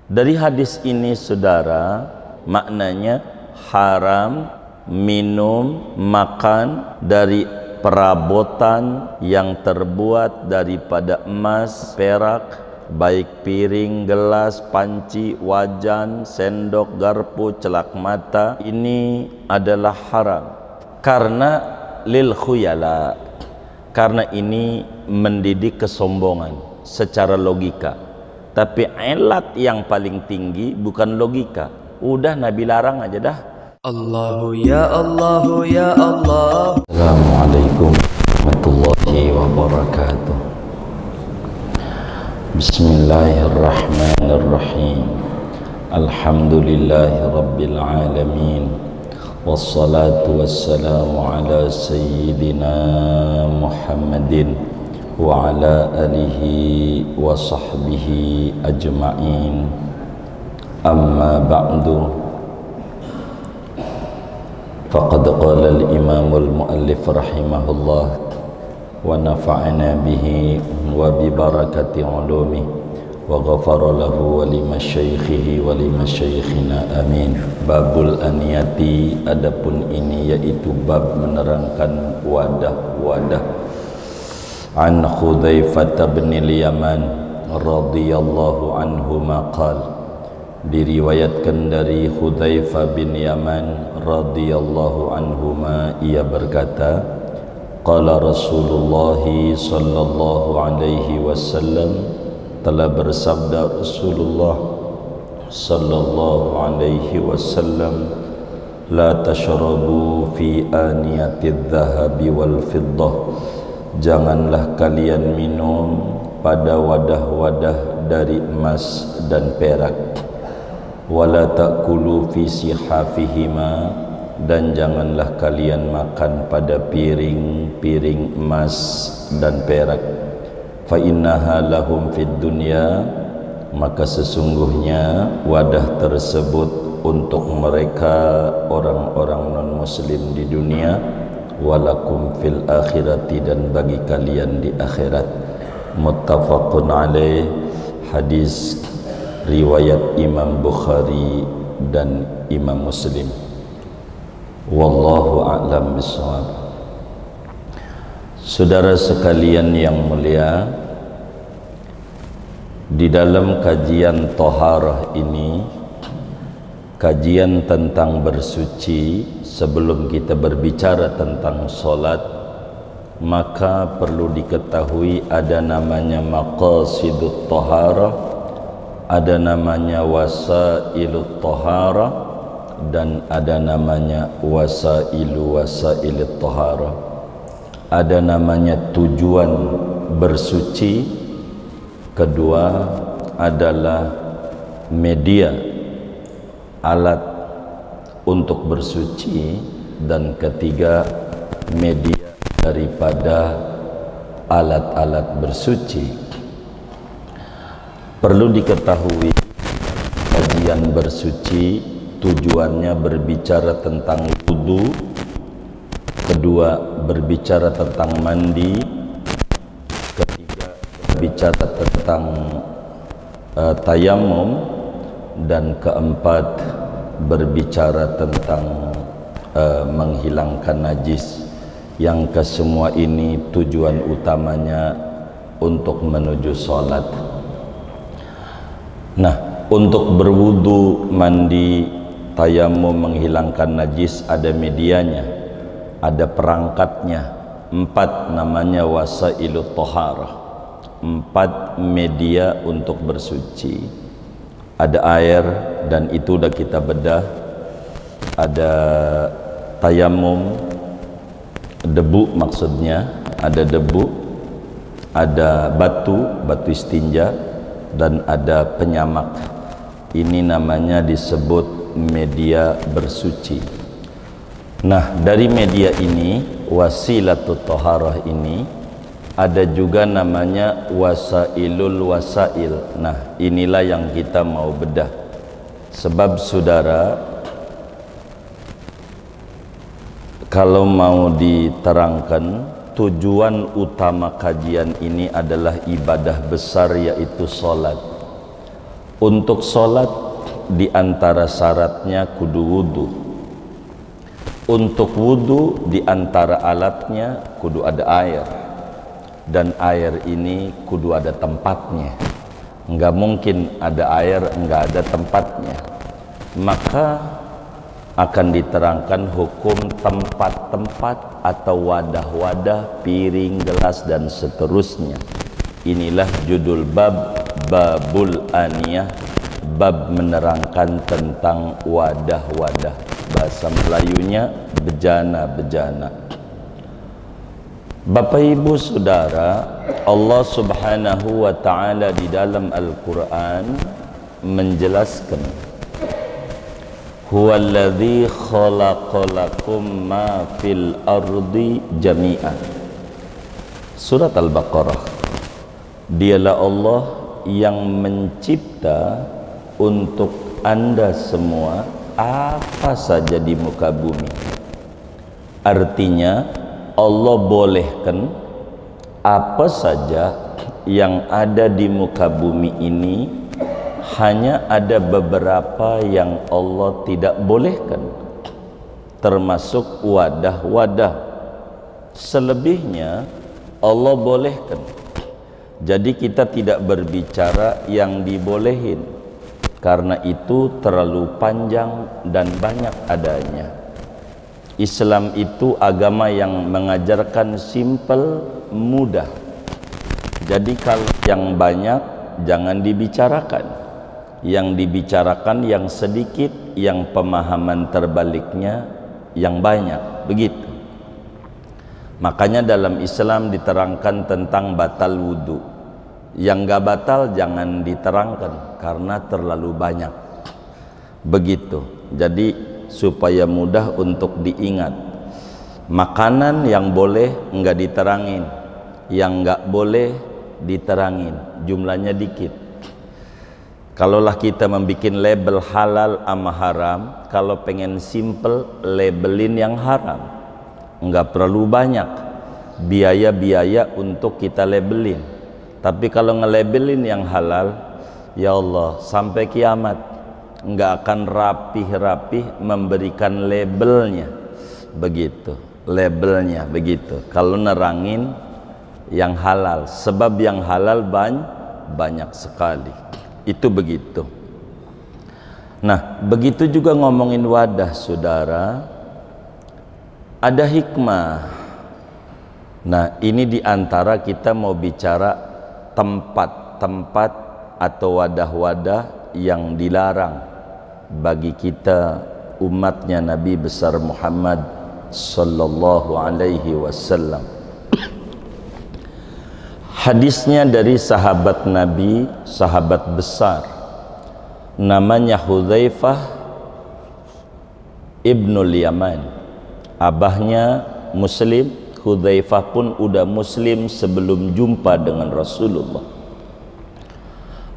Dari hadis ini saudara, maknanya haram minum, makan dari perabotan yang terbuat daripada emas, perak, baik piring, gelas, panci, wajan, sendok, garpu, celak mata. Ini adalah haram karena lil khuyala, karena ini mendidik kesombongan secara logika. Tapi ilat yang paling tinggi bukan logika. Udah Nabi larang aja dah. Allahu ya Allahu ya Allah. Assalamualaikum warahmatullahi wabarakatuh. Bismillahirrahmanirrahim. Alhamdulillahi rabbil alamin. Wassalatu wassalamu ala sayyidina Muhammadin wa ala alihi wa sahbihi ajma'in. Amma ba'du, faqad qala al-imam al-muallif rahimahullah wa nafa'ana bihi wa bi barakati ulumi wa ghafara lahu wa li masyaikhihi wa li masyaikhina amin. Babul aniyati, adapun ini yaitu bab menerangkan wadah-wadah. An Hudzaifah bin al-Yaman radhiyallahu anhu maqal, diriwayatkan dari Hudzaifah bin Yaman radhiyallahu anhuma, ia berkata, qala Rasulullah sallallahu alaihi wasallam, telah bersabda Rasulullah sallallahu alaihi wasallam, la tashrabu fi aniyatidz dhahabi wal fiddah, janganlah kalian minum pada wadah-wadah dari emas dan perak. Wala ta'kulu fi sihafihima, dan janganlah kalian makan pada piring-piring emas dan perak. Fa innaha lahum fid dunya, maka sesungguhnya wadah tersebut untuk mereka orang-orang non-muslim di dunia, walakum fil akhirati, dan bagi kalian di akhirat. Muttafaqun alaih, hadis riwayat Imam Bukhari dan Imam Muslim. Wallahu a'lam bishawab. Saudara sekalian yang mulia, di dalam kajian Thaharah ini, kajian tentang bersuci, sebelum kita berbicara tentang solat, maka perlu diketahui ada namanya maqasidut thaharah, ada namanya wasailut thaharah, dan ada namanya wasailut thaharah. Ada namanya tujuan bersuci, kedua adalah media, alat untuk bersuci, dan ketiga media daripada alat-alat bersuci. Perlu diketahui kajian bersuci tujuannya berbicara tentang wudu, kedua berbicara tentang mandi, ketiga berbicara tentang tayamum, dan keempat berbicara tentang menghilangkan najis. Yang kesemua ini tujuan utamanya untuk menuju sholat. Nah, untuk berwudu, mandi, tayamum, menghilangkan najis, ada medianya, ada perangkatnya. 4 namanya wasailut thaharah, 4 media untuk bersuci. Ada air, dan itu udah kita bedah. Ada tayamum, debu maksudnya, ada debu, ada batu istinja, dan ada penyamak. Ini namanya disebut media bersuci. Nah, dari media ini, wasilatut thaharah ini, ada juga namanya wasailul wasail. Nah, inilah yang kita mau bedah. Sebab saudara, kalau mau diterangkan, tujuan utama kajian ini adalah ibadah besar, yaitu sholat. Untuk sholat di antara syaratnya kudu wudu. Untuk wudu di antara alatnya kudu ada air. Dan air ini kudu ada tempatnya. Enggak mungkin ada air enggak ada tempatnya. Maka akan diterangkan hukum tempat-tempat atau wadah-wadah, piring, gelas dan seterusnya. Inilah judul bab Babul Aniyah, bab menerangkan tentang wadah-wadah. Bahasa Melayunya bejana-bejana. Bapak Ibu Saudara, Allah Subhanahu wa taala di dalam Al-Qur'an menjelaskan, huwallazi khalaqalakum ma fil ardi jami'an. Surat Al-Baqarah. Dialah Allah yang mencipta untuk Anda semua apa saja di muka bumi. Artinya Allah bolehkan apa saja yang ada di muka bumi ini, hanya ada beberapa yang Allah tidak bolehkan, termasuk wadah-wadah. Selebihnya Allah bolehkan. Jadi kita tidak berbicara yang dibolehin, karena itu terlalu panjang dan banyak adanya. Islam itu agama yang mengajarkan simple, mudah. Jadi kalau yang banyak jangan dibicarakan, yang dibicarakan yang sedikit, yang pemahaman terbaliknya yang banyak, begitu. Makanya dalam Islam diterangkan tentang batal wudu. Yang gak batal jangan diterangkan karena terlalu banyak. Begitu. Jadi supaya mudah untuk diingat. Makanan yang boleh enggak diterangin, yang enggak boleh diterangin, jumlahnya dikit. Kalaulah kita membuat label halal sama haram, kalau pengen simple labelin yang haram, enggak perlu banyak biaya-biaya untuk kita labelin. Tapi kalau ngelabelin yang halal, ya Allah, sampai kiamat enggak akan rapih-rapih memberikan labelnya. Begitu, labelnya begitu. Kalau nerangin yang halal, sebab yang halal banyak sekali. Itu begitu. Nah, begitu juga ngomongin wadah, saudara, ada hikmah. Nah, ini diantara kita mau bicara tempat-tempat atau wadah-wadah yang dilarang bagi kita umatnya Nabi besar Muhammad sallallahu alaihi wasallam. Hadisnya dari sahabat Nabi, sahabat besar, namanya Hudzaifah ibnul Yaman. Abahnya Muslim, Hudzaifah pun udah Muslim sebelum jumpa dengan Rasulullah.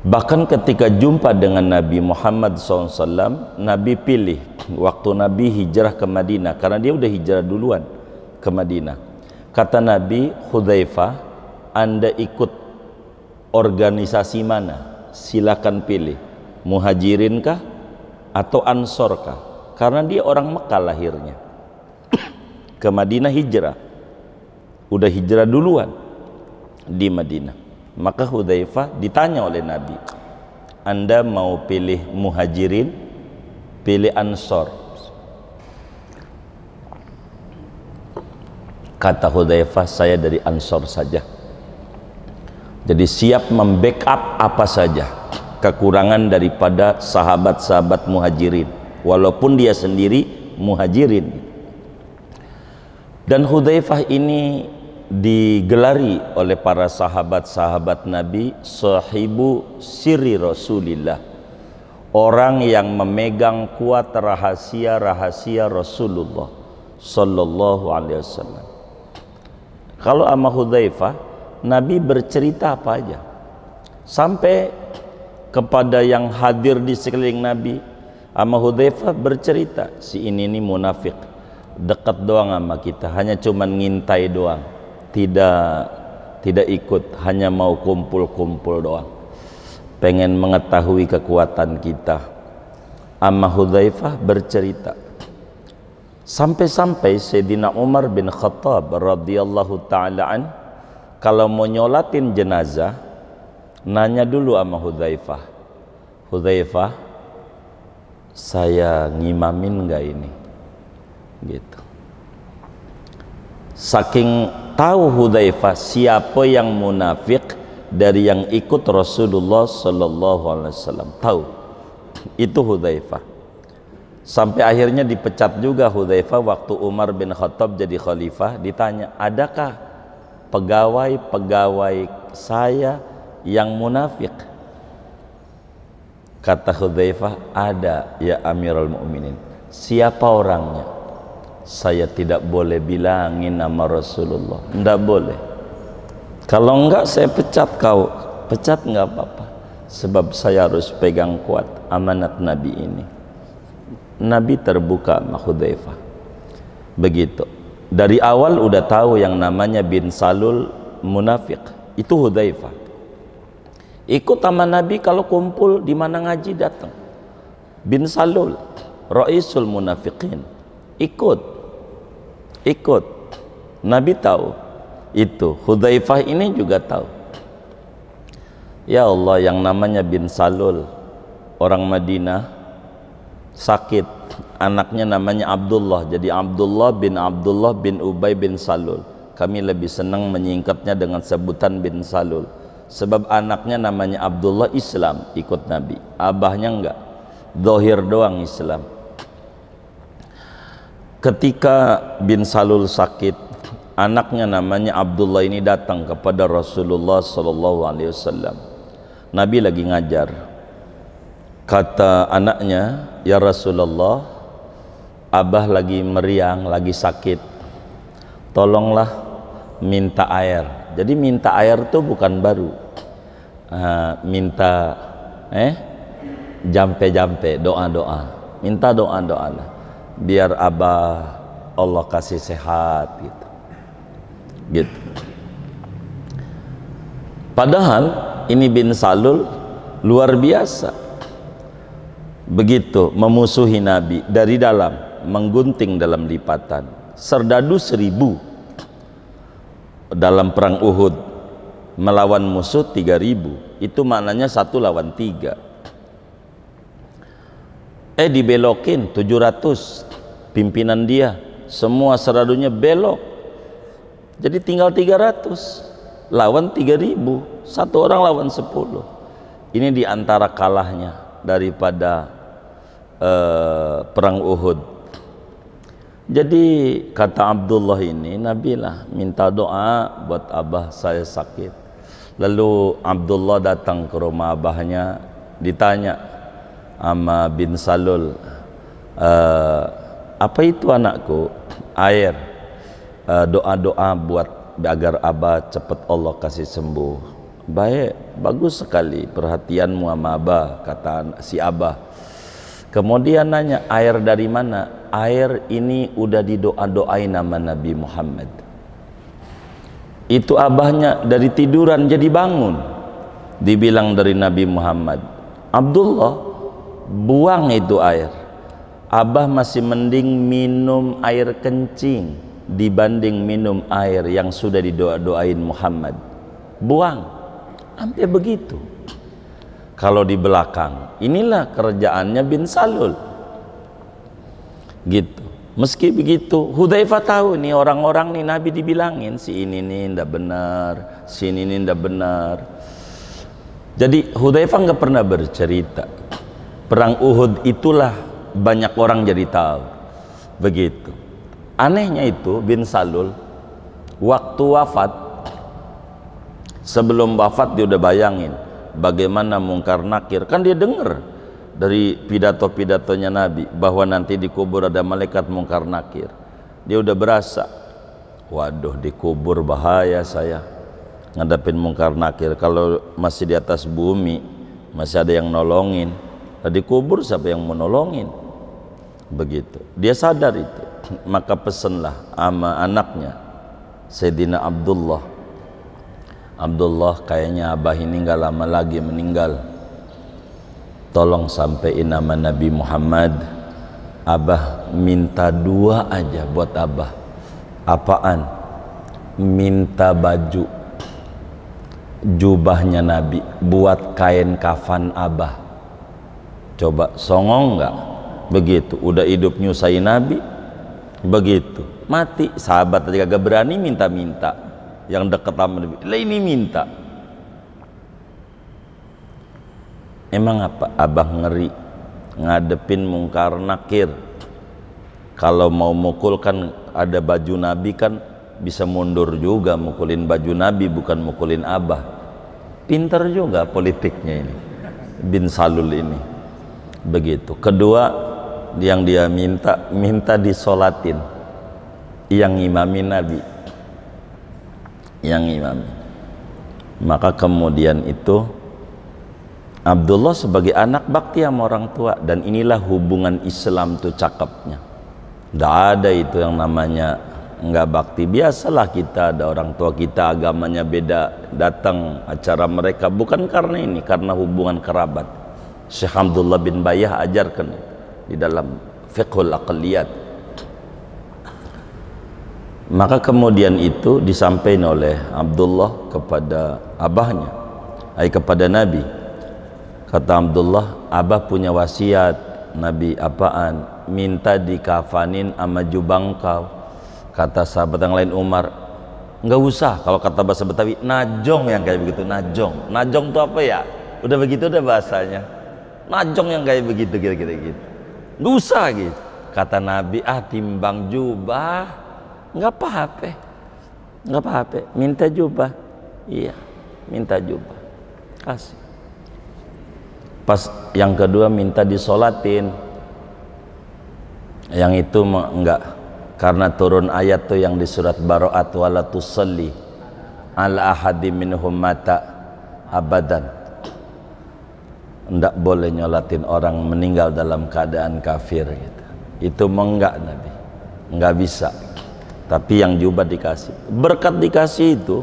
Bahkan ketika jumpa dengan Nabi Muhammad SAW, Nabi pilih waktu Nabi hijrah ke Madinah, karena dia udah hijrah duluan ke Madinah. Kata Nabi, Hudzaifah, Anda ikut organisasi mana? Silakan pilih, Muhajirin kah atau Ansor kah? Karena dia orang Mekah lahirnya, ke Madinah hijrah, udah hijrah duluan di Madinah. Maka Hudzaifah ditanya oleh Nabi, Anda mau pilih Muhajirin, pilih Ansor? Kata Hudzaifah, saya dari Ansor saja. Jadi siap membackup apa saja kekurangan daripada sahabat-sahabat Muhajirin, walaupun dia sendiri Muhajirin. Dan Hudzaifah ini digelari oleh para sahabat-sahabat Nabi sahibu sirri Rasulillah, orang yang memegang kuat rahasia-rahasia Rasulullah sallallahu alaihi wasallam. Kalau sama Hudzaifah, Nabi bercerita apa aja, sampai kepada yang hadir di sekeliling Nabi. Sama Hudzaifah bercerita, si ini munafik, dekat doang sama kita, hanya cuman ngintai doang, tidak ikut, hanya mau kumpul-kumpul doang. pengen mengetahui kekuatan kita. Amma Hudzaifah bercerita, sampai-sampai Sayyidina Umar bin Khattab radhiyallahu ta'ala an kalau mau nyolatin jenazah nanya dulu sama Hudzaifah, Hudzaifah, saya ngimamin enggak ini? Gitu. Saking tahu Hudzaifah siapa yang munafik dari yang ikut Rasulullah sallallahu alaihi wasallam, tahu. Itu Hudzaifah. Sampai akhirnya dipecat juga Hudzaifah waktu Umar bin Khattab jadi khalifah. Ditanya, adakah pegawai-pegawai saya yang munafik? Kata Hudzaifah, ada ya Amirul Mukminin. Siapa orangnya? Saya tidak boleh bilangin nama Rasulullah, tidak boleh. Kalau enggak saya pecat kau. Pecat enggak apa-apa, sebab saya harus pegang kuat amanat Nabi ini. Nabi terbuka sama Hudzaifah. Begitu. Dari awal udah tahu yang namanya bin Salul munafik. Itu Hudzaifah. Ikut sama Nabi kalau kumpul di mana ngaji datang. Bin Salul, Raisul Munafiqin. Ikut. Nabi tahu. Itu Hudzaifah ini juga tahu. Ya Allah, yang namanya bin Salul, orang Madinah, sakit, anaknya namanya Abdullah, jadi Abdullah bin Ubay bin Salul. Kami lebih senang menyingkatnya dengan sebutan bin Salul, sebab anaknya namanya Abdullah, Islam, ikut Nabi, abahnya enggak, zahir doang Islam. Ketika bin Salul sakit, anaknya namanya Abdullah ini datang kepada Rasulullah sallallahu alaihi wasallam. Nabi lagi ngajar. Kata anaknya, ya Rasulullah, abah lagi meriang, lagi sakit, tolonglah minta air. Jadi minta air itu bukan baru, minta jampe-jampe, doa-doa, minta doa-doa lah, biar abah Allah kasih sehat gitu. Padahal ini bin Salul luar biasa, begitu memusuhi Nabi dari dalam, menggunting dalam lipatan, serdadu 1000 dalam perang Uhud, melawan musuh 3000, itu maknanya 1 lawan 3. Dibelokin 700 pimpinan dia, semua serdadunya belok, jadi tinggal 300 lawan 3000, 1 orang lawan 10. Ini diantara kalahnya daripada perang Uhud. Jadi kata Abdullah ini, Nabi lah minta doa buat abah saya sakit. Lalu Abdullah datang ke rumah abahnya, ditanya sama bin Salul, apa itu anakku? Air, doa-doa buat agar abah cepat Allah kasih sembuh. Baik, bagus sekali perhatianmu sama abah, kata si abah. Kemudian nanya, air dari mana? Air ini udah didoa-doain nama Nabi Muhammad. Itu abahnya dari tiduran jadi bangun, dibilang dari Nabi Muhammad, Abdullah, buang itu air. Abah masih mending minum air kencing dibanding minum air yang sudah didoa-doain Muhammad. Buang. Sampai begitu. Kalau di belakang, inilah kerjaannya bin Salul. Gitu. Meski begitu, Hudzaifah tahu nih orang-orang nih Nabi dibilangin si ini nih ndak benar, si ini nih ndak benar. Jadi Hudzaifah nggak pernah bercerita. Perang Uhud itulah banyak orang jadi tahu. Begitu. Anehnya itu bin Salul waktu wafat, sebelum wafat dia udah bayangin bagaimana mungkar nakir, kan dia dengar dari pidato-pidatonya Nabi bahwa nanti dikubur ada malaikat mungkar nakir. Dia udah berasa, waduh dikubur bahaya saya ngadapin mungkar nakir. Kalau masih di atas bumi masih ada yang nolongin, dikubur siapa yang mau nolongin? Begitu dia sadar itu, maka pesenlah sama anaknya Sayyidina Abdullah, kayaknya abah ini nggak lama lagi meninggal, tolong sampaiin nama Nabi Muhammad, abah minta dua aja buat abah. Apaan? Minta baju jubahnya Nabi buat kain kafan abah. Coba songong nggak? Begitu udah hidup nyusahin Nabi, begitu mati sahabat aja gak berani minta-minta, yang deket sama Nabi lah ini minta. Emang apa? Abah ngeri ngadepin mungkar nakir. Kalau mau mukul kan ada baju Nabi kan bisa mundur juga, mukulin baju Nabi bukan mukulin abah. Pinter juga politiknya ini bin Salul ini. Begitu. Kedua yang dia minta disolatin, yang imamin Nabi, yang imamin. Maka kemudian itu Abdullah sebagai anak bakti sama orang tua, dan inilah hubungan Islam tuh cakepnya. Nggak ada itu yang namanya nggak bakti. Biasalah kita ada orang tua kita agamanya beda, datang acara mereka bukan karena ini, karena hubungan kerabat. Syekh Abdullah bin Bayah ajarkan di dalam fiqhul aqliyat. Maka kemudian itu disampaikan oleh Abdullah kepada abahnya, kepada Nabi. Kata Abdullah, abah punya wasiat. Nabi, apaan? Minta dikafanin sama jubang kau. Kata sahabat yang lain Umar, nggak usah. Kalau kata bahasa Betawi, najong yang kayak begitu. Najong, najong itu apa ya? Udah begitu udah bahasanya. Najong yang kayak begitu kira-kira gitu. Nggak usah gitu. Kata Nabi, timbang jubah, nggak apa-apa, nggak apa-apa. Minta jubah, iya, minta jubah, kasih. Pas yang kedua minta disolatin, yang itu enggak, karena turun ayat tuh yang di surat Baro'at, wala tusalli ala ahadim minhum mata abadan. Enggak boleh nyolatin orang meninggal dalam keadaan kafir gitu. Itu enggak Nabi, enggak bisa. Tapi yang jubah dikasih, berkat dikasih itu,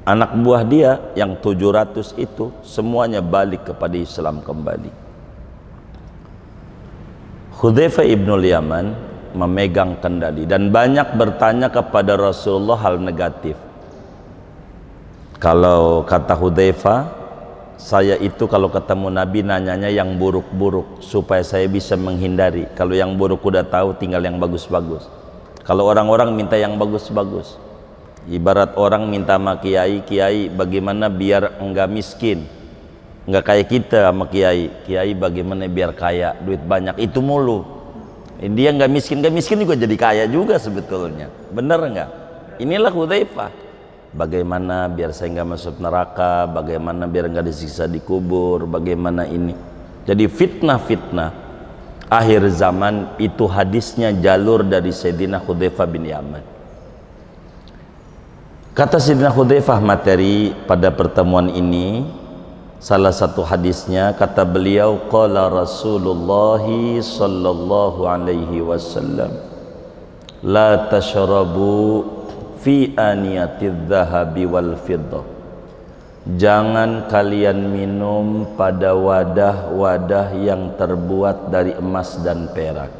anak buah dia yang 700 itu semuanya balik kepada Islam kembali. Hudzaifah ibnul Yaman memegang kendali dan banyak bertanya kepada Rasulullah hal negatif. Kalau kata Hudzaifah, saya itu kalau ketemu Nabi nanyanya yang buruk-buruk supaya saya bisa menghindari. Kalau yang buruk udah tahu, tinggal yang bagus-bagus. Kalau orang-orang minta yang bagus-bagus. Ibarat orang minta sama kiai, kiai bagaimana biar enggak miskin, enggak kayak kita sama kiai, kiai bagaimana biar kaya, duit banyak, itu mulu. Dia enggak miskin juga jadi kaya juga sebetulnya, bener enggak? Inilah Hudzaifah. Bagaimana biar saya enggak masuk neraka, bagaimana biar enggak disiksa di kubur, bagaimana ini. Jadi fitnah-fitnah akhir zaman itu hadisnya jalur dari Sayyidina Hudzaifah bin Yaman. Kata Sayyidina Hudzaifah materi pada pertemuan ini, salah satu hadisnya kata beliau, qala Rasulullah sallallahu alaihi wasallam, la tashrabu fi aniyatidz dzahabi wal fiddah. Jangan kalian minum pada wadah-wadah yang terbuat dari emas dan perak.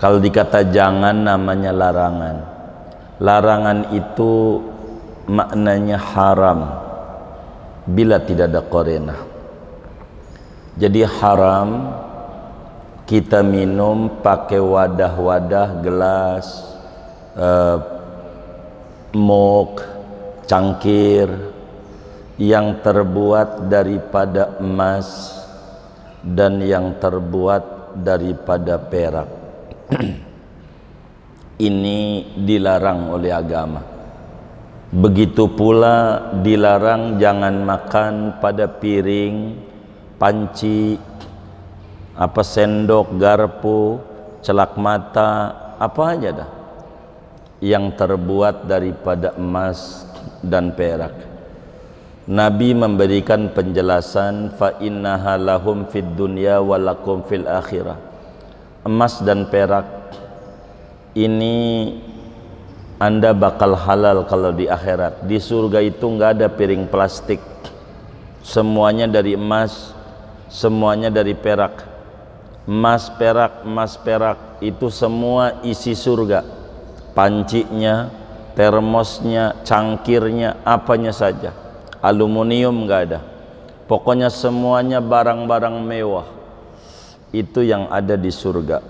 Kalau dikata jangan namanya larangan. Larangan itu maknanya haram bila tidak ada qarinah. Jadi haram kita minum pakai wadah-wadah gelas, mug, cangkir yang terbuat daripada emas dan yang terbuat daripada perak. Ini dilarang oleh agama. Begitu pula dilarang jangan makan pada piring, panci, sendok, garpu, celak mata, apa aja dah yang terbuat daripada emas dan perak. Nabi memberikan penjelasan, fa innaha lahum fid dunya wa lakum fil akhirah. Emas dan perak ini Anda bakal halal kalau di akhirat. Di surga itu nggak ada piring plastik, semuanya dari emas semuanya dari perak. Emas perak itu semua isi surga. Pancinya, termosnya, cangkirnya, apanya saja. Aluminium nggak ada. Pokoknya semuanya barang-barang mewah. Itu yang ada di surga.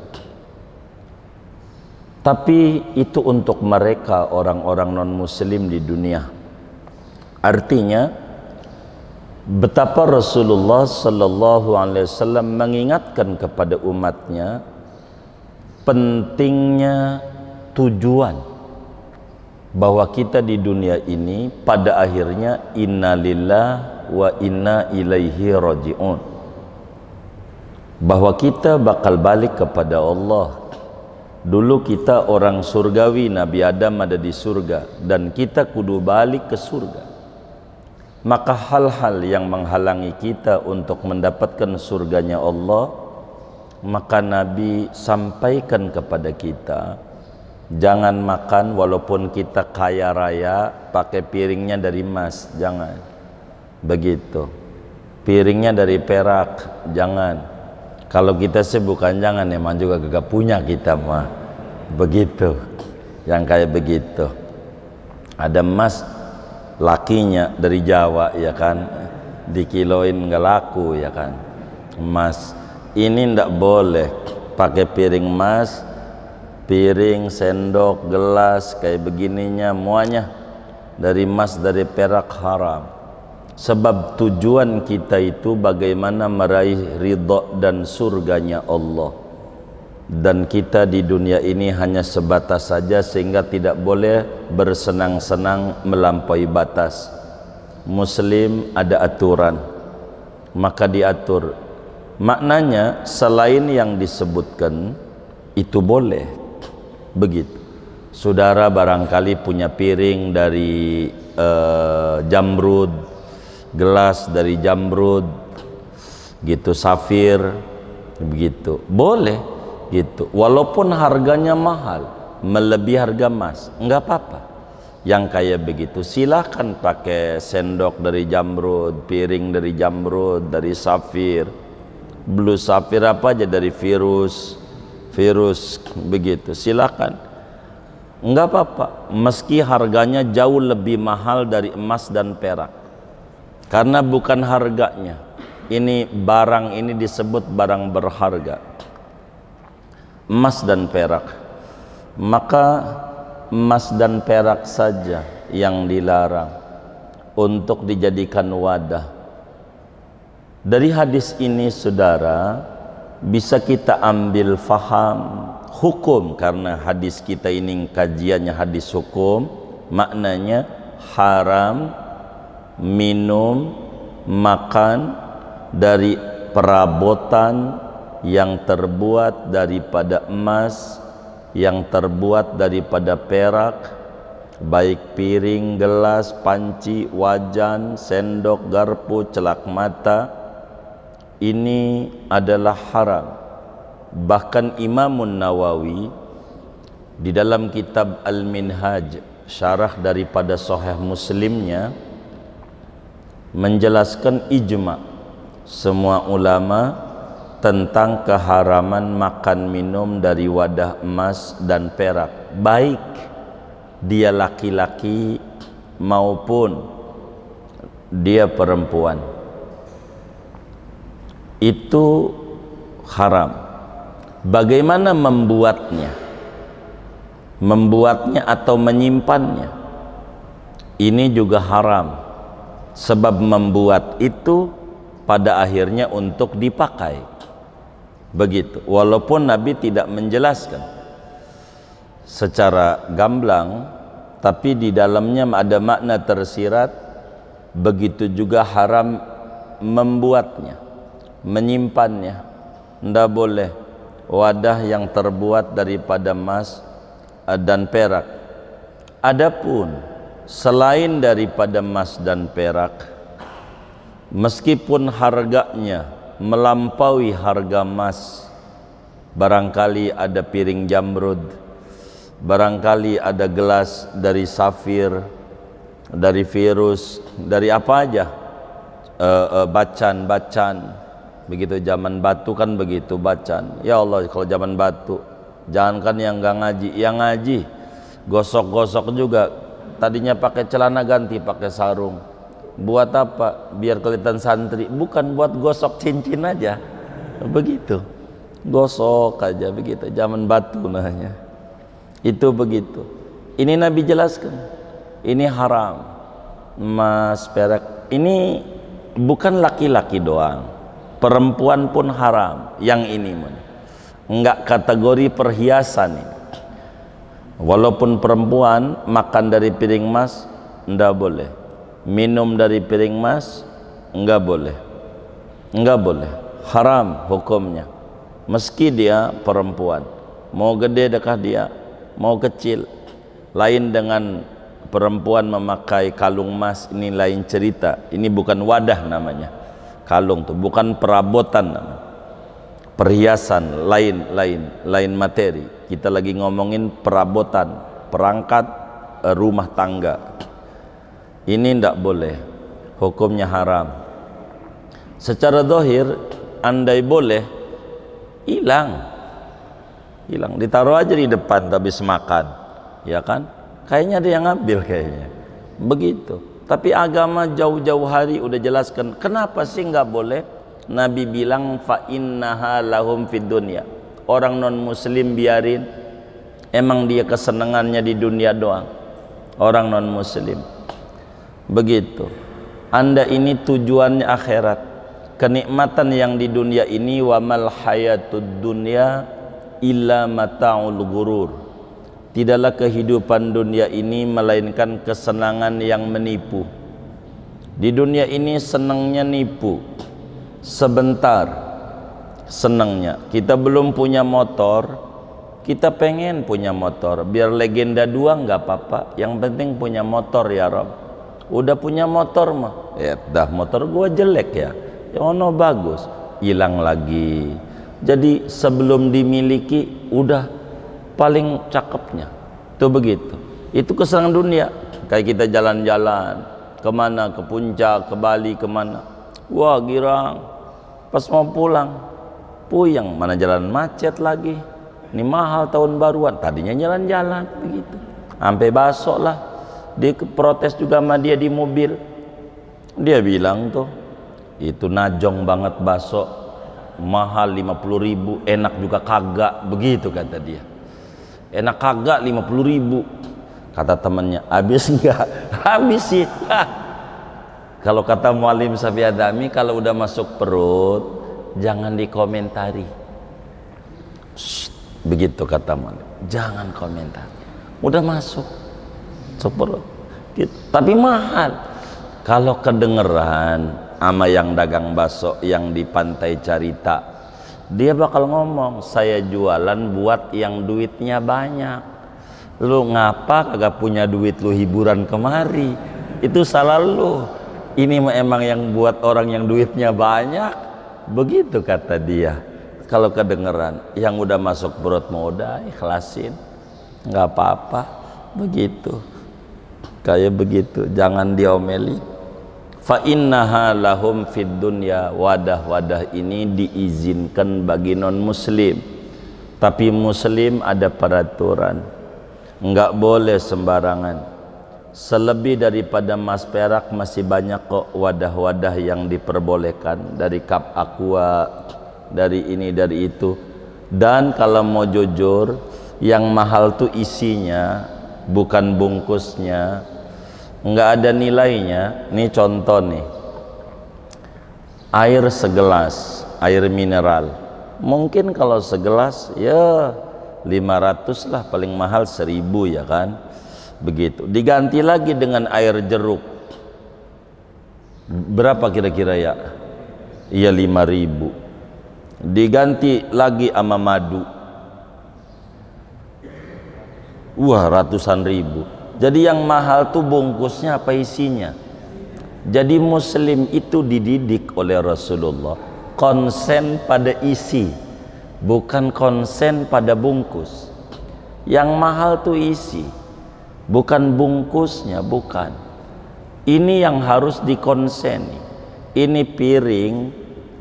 Tapi itu untuk mereka orang-orang non-muslim di dunia. Artinya betapa Rasulullah sallallahu alaihi wasallam mengingatkan kepada umatnya pentingnya tujuan, bahwa kita di dunia ini pada akhirnya innalillah wa inna ilaihi raji'un, bahwa kita bakal balik kepada Allah. Dulu kita orang surgawi, Nabi Adam ada di surga, dan kita kudu balik ke surga. Maka hal-hal yang menghalangi kita untuk mendapatkan surganya Allah, maka Nabi sampaikan kepada kita, jangan makan walaupun kita kaya raya pakai piringnya dari emas, jangan begitu. Piringnya dari perak, jangan. Kalau kita sih bukan jangan, emang juga gak punya kita mah begitu, yang kayak begitu. Ada emas lakinya dari Jawa ya kan, dikiloin nggak laku ya kan. Emas ini ndak boleh pakai piring emas, piring, sendok, gelas kayak begininya muanya dari emas, dari perak, haram. Sebab tujuan kita itu bagaimana meraih ridha dan surganya Allah. Dan kita di dunia ini hanya sebatas saja, sehingga tidak boleh bersenang-senang melampaui batas. Muslim ada aturan, maka diatur. Maknanya selain yang disebutkan itu boleh begitu. Saudara barangkali punya piring dari jamrud, gelas dari jamrud gitu, safir begitu, boleh gitu, walaupun harganya mahal melebihi harga emas, enggak apa-apa. Yang kayak begitu silakan pakai sendok dari jamrud, piring dari jamrud, dari safir, blue safir apa aja, dari virus begitu, silakan, enggak apa-apa, meski harganya jauh lebih mahal dari emas dan perak. Karena bukan harganya, ini barang ini disebut barang berharga, emas dan perak. Maka emas dan perak saja yang dilarang untuk dijadikan wadah. Dari hadis ini saudara bisa kita ambil faham hukum, karena hadis kita ini kajiannya hadis hukum, maknanya haram minum, makan dari perabotan yang terbuat daripada emas, yang terbuat daripada perak, baik piring, gelas, panci, wajan, sendok, garpu, celak mata, ini adalah haram. Bahkan Imamun Nawawi di dalam kitab Al-Minhaj, syarah daripada Sahih Muslimnya, menjelaskan ijma semua ulama tentang keharaman makan minum dari wadah emas dan perak, baik dia laki-laki maupun dia perempuan, itu haram. Bagaimana membuatnya atau menyimpannya, ini juga haram. Sebab membuat itu pada akhirnya untuk dipakai begitu, walaupun Nabi tidak menjelaskan secara gamblang, tapi di dalamnya ada makna tersirat. Begitu juga haram membuatnya, menyimpannya. Tidak boleh wadah yang terbuat daripada emas dan perak. Adapun selain daripada emas dan perak, meskipun harganya melampaui harga emas, barangkali ada piring jamrud, barangkali ada gelas dari safir, dari virus, dari apa aja, bacan Begitu zaman batu kan begitu bacaan. Ya Allah, kalau zaman batu, jangankan yang nggak ngaji, yang ngaji gosok-gosok juga. Tadinya pakai celana ganti pakai sarung. Buat apa? Biar kelihatan santri. Bukan buat gosok cincin aja. Begitu. Gosok aja begitu. Zaman batu namanya. Itu begitu. Ini Nabi jelaskan. Ini haram. Emas, perak. Ini bukan laki-laki doang. Perempuan pun haram. Yang ini enggak kategori perhiasan ini. Walaupun perempuan makan dari piring emas enggak boleh, minum dari piring emas enggak boleh, enggak boleh, haram hukumnya. Meski dia perempuan, mau gede dekah dia, mau kecil. Lain dengan perempuan memakai kalung emas, ini lain cerita. Ini bukan wadah namanya, kalung tuh bukan perabotan namanya. Perhiasan lain materi. Kita lagi ngomongin perabotan, perangkat rumah tangga. Ini tidak boleh, hukumnya haram. Secara zahir andai boleh, hilang, ditaruh aja di depan habis makan, ya kan? Kayaknya ada yang ngambil kayaknya, begitu. Tapi agama jauh-jauh hari udah jelaskan, kenapa sih nggak boleh? Nabi bilang fa innaha lahum fid dunya. Orang non muslim biarin, emang dia kesenangannya di dunia doang. Orang non muslim begitu. Anda ini tujuannya akhirat. Kenikmatan yang di dunia ini wa mal hayatud dunya illa mata'ul ghurur. Tidaklah kehidupan dunia ini melainkan kesenangan yang menipu. Di dunia ini senangnya nipu. Sebentar senangnya. Kita belum punya motor, kita pengen punya motor. Biar legenda dua nggak apa-apa, yang penting punya motor ya Rob. Udah punya motor mah, ya dah motor gua jelek ya, ono bagus, hilang lagi. Jadi sebelum dimiliki udah paling cakepnya. Tuh begitu. Itu kesenangan dunia. Kayak kita jalan-jalan kemana, ke puncak, ke Bali, kemana, wah girang. Pas mau pulang puyeng, mana jalan macet lagi, ini mahal tahun baruan. Tadinya jalan-jalan begitu, sampai basok lah. Dia protes juga sama dia di mobil. Dia bilang tuh, itu najong banget basok, mahal 50.000, enak juga kagak, begitu kata dia. Enak kagak 50.000, kata temannya. Habis enggak? Habis sih. Kalau kata Mualim Safi Adami, kalau udah masuk perut jangan dikomentari. Begitu kata Mualim, jangan komentar. Udah masuk perut gitu. Tapi mahal. Kalau kedengeran sama yang dagang bakso yang di Pantai Carita, dia bakal ngomong, saya jualan buat yang duitnya banyak. Lu ngapa kagak punya duit lu hiburan kemari? Itu salah lu. Ini emang yang buat orang yang duitnya banyak. Begitu kata dia. Kalau kedengeran, yang udah masuk perut mau udah ikhlasin, nggak apa-apa. Begitu, kayak begitu. Jangan diomeli. Fa innaha lahum fid dunya. Wadah-wadah ini diizinkan bagi non muslim, tapi muslim ada peraturan, nggak boleh sembarangan. Selebih daripada emas perak masih banyak kok wadah-wadah yang diperbolehkan, dari cup aqua, dari ini dari itu. Dan kalau mau jujur, yang mahal tuh isinya, bukan bungkusnya. Nggak ada nilainya. Ini contoh nih, air segelas, air mineral, mungkin kalau segelas ya 500 lah, paling mahal 1.000 ya kan. Begitu, diganti lagi dengan air jeruk, berapa kira-kira ya? Iya 5.000. Diganti lagi sama madu, wah ratusan ribu. Jadi yang mahal tuh bungkusnya apa isinya. Jadi muslim itu dididik oleh Rasulullah konsen pada isi, bukan konsen pada bungkus. Yang mahal tuh isi, bukan bungkusnya, bukan. Ini yang harus dikonseni. Ini piring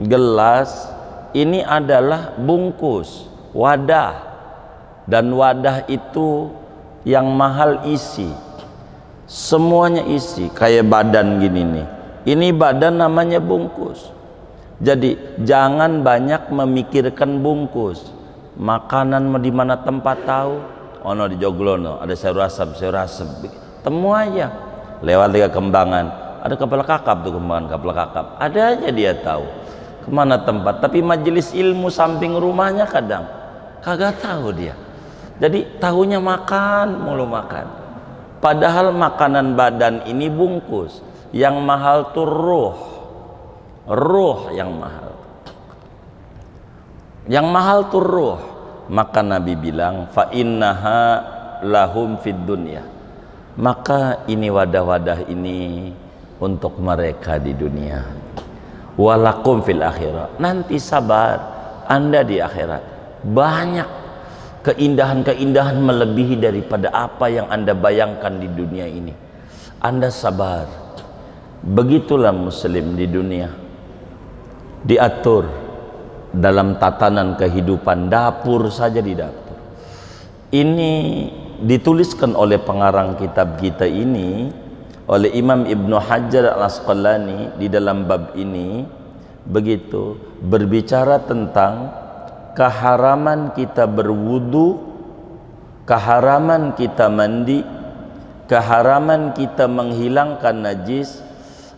gelas ini adalah bungkus, wadah, dan wadah itu yang mahal isi, semuanya isi. Kayak badan gini nih, ini badan namanya bungkus. Jadi jangan banyak memikirkan bungkus. Makanan di mana tempat tahu, ono di Joglono ada sayur asam, temu aja. Lewat ke Kembangan ada kepala kakap tuh, Kembangan kepala kakap, ada aja dia tahu kemana tempat. Tapi majelis ilmu samping rumahnya kadang kagak tahu dia. Jadi tahunya makan mulu makan. Padahal makanan badan ini bungkus. Yang mahal tuh ruh yang mahal. Yang mahal tuh ruh. Maka Nabi bilang fa innaha lahum fid dunya. Maka ini wadah-wadah ini untuk mereka di dunia. Walakum fil akhirah. Nanti sabar Anda di akhirat. Banyak keindahan-keindahan melebihi daripada apa yang Anda bayangkan di dunia ini. Anda sabar. Begitulah muslim di dunia. Diatur dalam tatanan kehidupan, dapur saja di dapur. Ini dituliskan oleh pengarang kitab kita ini, oleh Imam Ibnu Hajar Al-Asqalani di dalam bab ini, begitu berbicara tentang keharaman kita berwudu, keharaman kita mandi, keharaman kita menghilangkan najis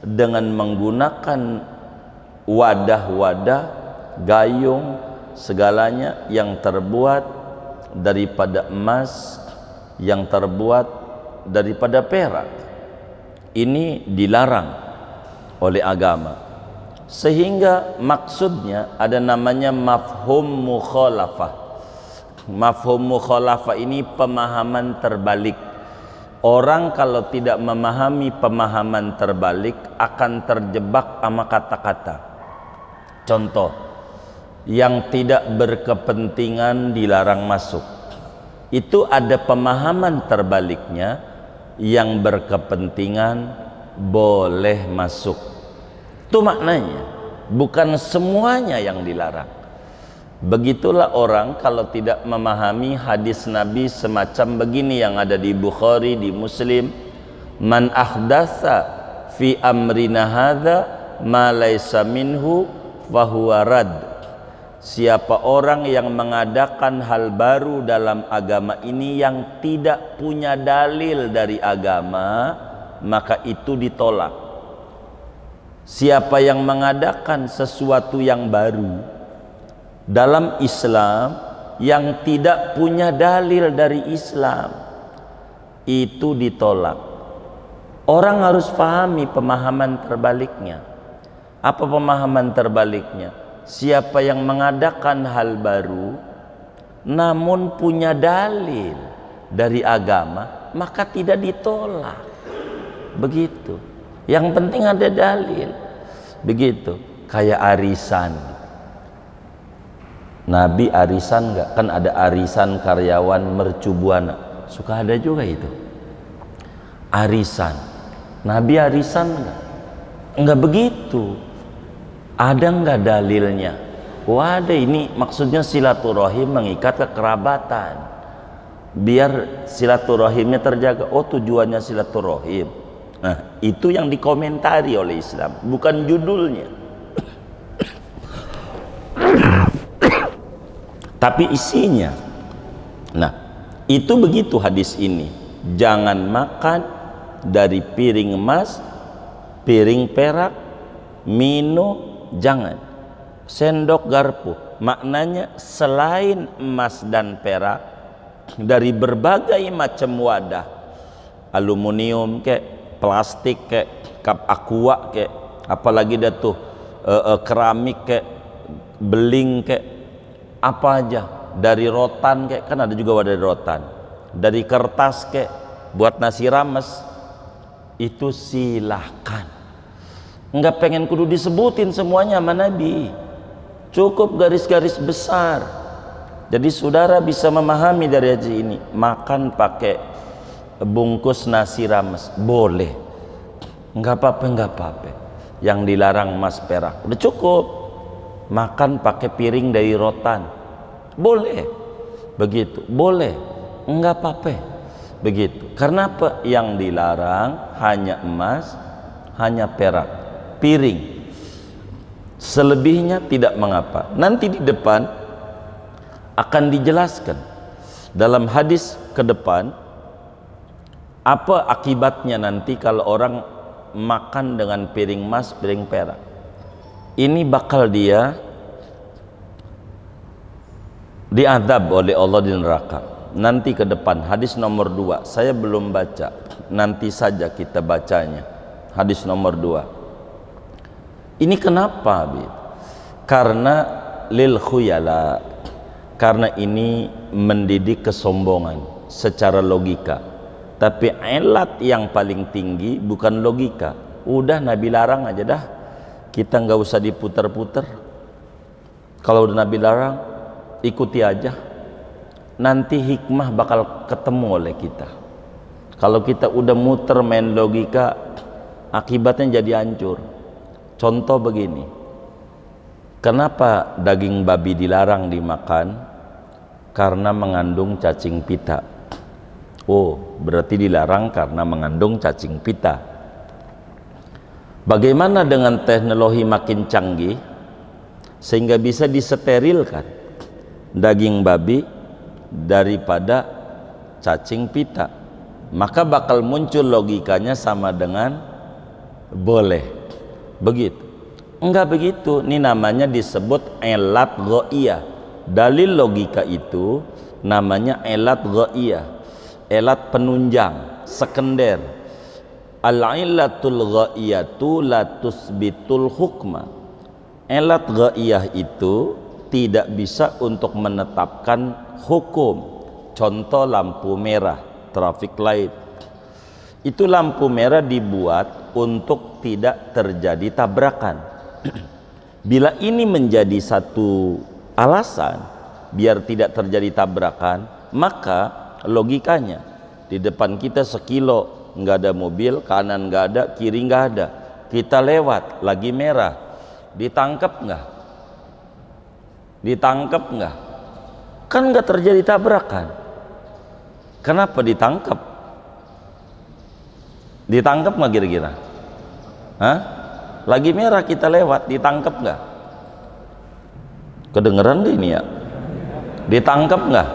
dengan menggunakan wadah-wadah, gayung, segalanya yang terbuat daripada emas, yang terbuat daripada perak. Ini dilarang oleh agama, sehingga maksudnya ada namanya mafhum mukhalafah. Mafhum mukhalafah ini pemahaman terbalik. Orang kalau tidak memahami pemahaman terbalik akan terjebak sama kata-kata. Contoh, yang tidak berkepentingan dilarang masuk. Itu ada pemahaman terbaliknya, yang berkepentingan boleh masuk. Itu maknanya, bukan semuanya yang dilarang. Begitulah orang kalau tidak memahami hadis Nabi semacam begini yang ada di Bukhari, di Muslim, man ahdatsa fi amrina hadza ma laysa minhu fahuwa rad. Siapa orang yang mengadakan hal baru dalam agama ini yang tidak punya dalil dari agama, maka itu ditolak. Siapa yang mengadakan sesuatu yang baru dalam Islam yang tidak punya dalil dari Islam, itu ditolak. Orang harus pahami pemahaman terbaliknya. Apa pemahaman terbaliknya? Siapa yang mengadakan hal baru namun punya dalil dari agama, maka tidak ditolak. Begitu. Yang penting ada dalil. Begitu. Kayak arisan. Nabi arisan enggak? Kan ada arisan karyawan mercubuana. Suka ada juga itu. Arisan. Nabi arisan enggak? Enggak begitu. Ada enggak dalilnya? Wah, ada. Ini maksudnya silaturahim, mengikat kekerabatan. Biar silaturahimnya terjaga. Oh, tujuannya silaturahim. Nah, itu yang dikomentari oleh Islam, bukan judulnya. Tapi isinya. Nah, itu begitu hadis ini. Jangan makan dari piring emas, piring perak, minum jangan. Sendok garpu, maknanya selain emas dan perak, dari berbagai macam wadah, aluminium kayak, plastik kayak, cup aqua kayak, apalagi dah tuh keramik kayak, beling kayak, apa aja, dari rotan kayak, kan ada juga wadah dari rotan, dari kertas kayak buat nasi rames, itu silahkan. Enggak pengen kudu disebutin semuanya sama Nabi, cukup garis-garis besar. Jadi saudara bisa memahami dari hadis ini, makan pakai bungkus nasi rames boleh, enggak apa-apa, enggak apa-apa. Yang dilarang emas perak, udah cukup. makan pakai piring dari rotan, boleh begitu, boleh, enggak apa-apa begitu. Karena apa? Yang dilarang hanya emas, hanya perak, piring. Selebihnya tidak mengapa. Nanti di depan akan dijelaskan dalam hadis ke depan apa akibatnya nanti kalau orang makan dengan piring emas, piring perak. Ini bakal dia diazab oleh Allah di neraka. Nanti ke depan, hadis nomor 2. Saya belum baca, nanti saja kita bacanya. Hadis nomor 2. Ini kenapa? Karena lil khuyala. Karena ini mendidik kesombongan secara logika. Tapi elat yang paling tinggi bukan logika. Udah Nabi larang aja dah. Kita nggak usah diputer-puter. Kalau udah Nabi larang, ikuti aja. Nanti hikmah bakal ketemu oleh kita. Kalau kita udah muter main logika, akibatnya jadi hancur. Contoh begini. Kenapa daging babi dilarang dimakan? Karena mengandung cacing pita. Oh, berarti dilarang karena mengandung cacing pita. Bagaimana dengan teknologi makin canggih sehingga bisa disterilkan daging babi daripada cacing pita? Maka bakal muncul logikanya sama dengan boleh. Begitu. Enggak begitu. Ini namanya disebut elat ghaiyah. Dalil logika itu namanya elat ghaiyah. Elat penunjang, sekunder. Al-illatul ghaiyatu la tusbitul hukma. Elat ghaiyah itu tidak bisa untuk menetapkan hukum. Contoh lampu merah, traffic light. Itu lampu merah dibuat untuk tidak terjadi tabrakan. Bila ini menjadi satu alasan biar tidak terjadi tabrakan, maka logikanya di depan kita sekilo nggak ada mobil, kanan nggak ada, kiri nggak ada, kita lewat lagi merah, ditangkap nggak? Ditangkap nggak? Kan nggak terjadi tabrakan. Kenapa ditangkap? Ditangkap nggak kira-kira? Hah? Lagi merah kita lewat, ditangkap nggak? Kedengeran gak ini ya? Ditangkap nggak?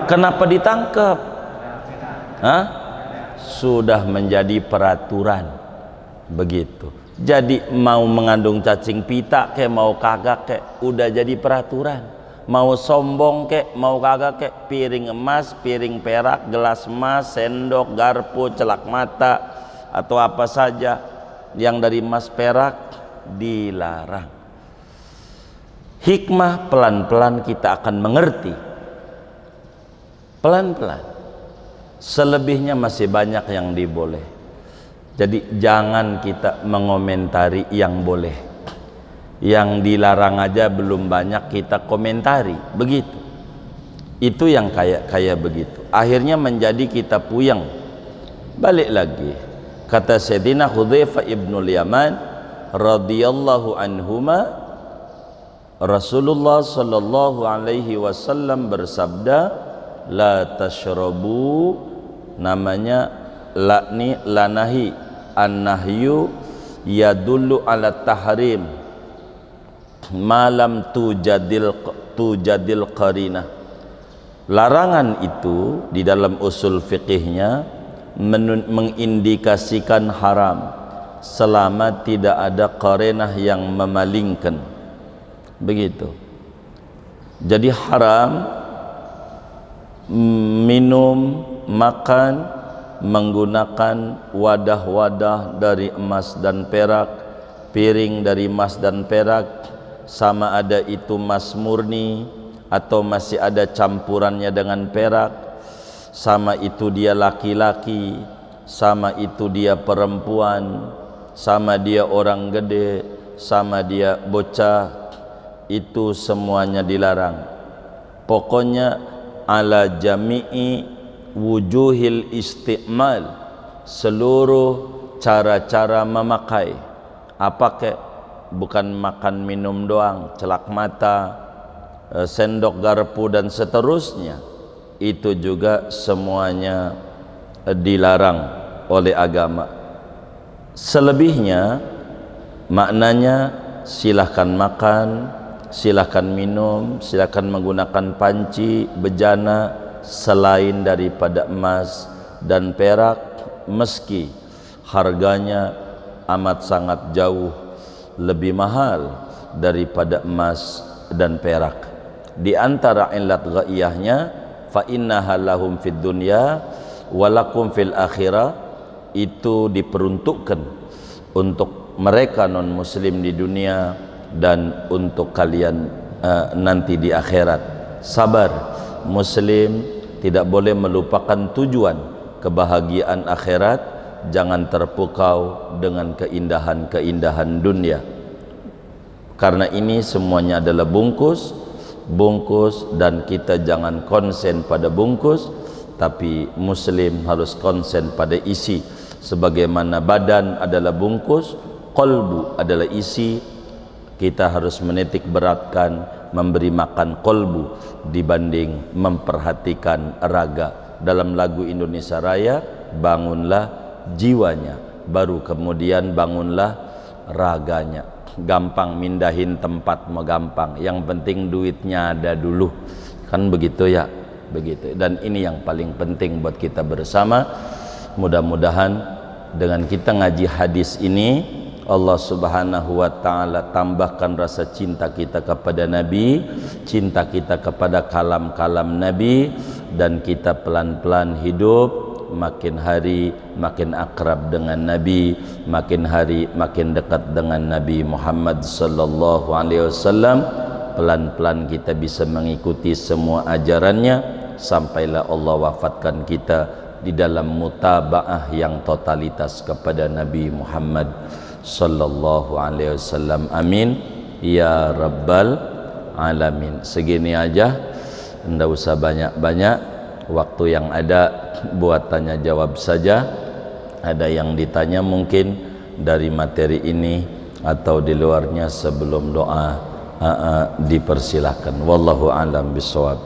Kenapa ditangkap? Hah? Sudah menjadi peraturan begitu. Jadi mau mengandung cacing pita kayak mau kagak kayak udah jadi peraturan. Mau sombong kayak mau kagak kayak, piring emas, piring perak, gelas emas, sendok, garpu, celak mata atau apa saja yang dari emas perak dilarang. Hikmah pelan-pelan kita akan mengerti. Pelan-pelan. Selebihnya masih banyak yang diboleh. Jadi jangan kita mengomentari yang boleh. Yang dilarang aja belum banyak kita komentari. Begitu. Itu yang kayak begitu. Akhirnya menjadi kita puyeng. Balik lagi. Kata Sayyidina Hudzaifah ibnul Yaman radhiyallahu anhuma, Rasulullah sallallahu alaihi wasallam bersabda, la tashrabu, namanya lakni lanahi, an-nahyu yadullu ala tahrim malam tujadil qarinah. Larangan itu di dalam usul fikihnya mengindikasikan haram selama tidak ada qarinah yang memalingkan. Begitu. Jadi haram minum, makan menggunakan wadah-wadah dari emas dan perak, piring dari emas dan perak, sama ada itu emas murni atau masih ada campurannya dengan perak, sama itu dia laki-laki, sama itu dia perempuan, sama dia orang gede, sama dia bocah, itu semuanya dilarang. Pokoknya ala jami'i wujuhil isti'mal, seluruh cara-cara memakai. Apa kek? bukan makan minum doang, celak mata, sendok garpu dan seterusnya, itu juga semuanya dilarang oleh agama. Selebihnya maknanya silahkan makan, silahkan minum, silahkan menggunakan panci, bejana selain daripada emas dan perak, meski harganya amat sangat jauh lebih mahal daripada emas dan perak. Di antara illat ghaiyahnya, fa innaha lahum fid dunya walakum fil akhirah, itu diperuntukkan untuk mereka non muslim di dunia dan untuk kalian nanti di akhirat. Sabar, muslim tidak boleh melupakan tujuan kebahagiaan akhirat. Jangan terpukau dengan keindahan-keindahan dunia, karena ini semuanya adalah bungkus, dan kita jangan konsen pada bungkus, tapi muslim harus konsen pada isi. Sebagaimana badan adalah bungkus, qalbu adalah isi, kita harus menitik beratkan memberi makan qalbu dibanding memperhatikan raga. Dalam lagu Indonesia Raya, bangunlah jiwanya, baru kemudian bangunlah raganya. Gampang mindahin tempat mah gampang, yang penting duitnya ada dulu, kan begitu ya, begitu. Dan ini yang paling penting buat kita bersama. Mudah-mudahan dengan kita ngaji hadis ini, Allah Subhanahu wa ta'ala tambahkan rasa cinta kita kepada Nabi, cinta kita kepada kalam-kalam Nabi, dan kita pelan-pelan hidup makin hari makin akrab dengan Nabi, makin hari makin dekat dengan Nabi Muhammad sallallahu alaihi wasallam. Pelan-pelan kita bisa mengikuti semua ajarannya sampailah Allah wafatkan kita di dalam mutabaah yang totalitas kepada Nabi Muhammad sallallahu alaihi wasallam. Amin ya rabbal alamin. Segini aja, enggak usah banyak-banyak. Waktu yang ada buat tanya jawab saja. Ada yang ditanya mungkin dari materi ini atau di luarnya, sebelum doa dipersilahkan. Wallahu a'lam bishawab.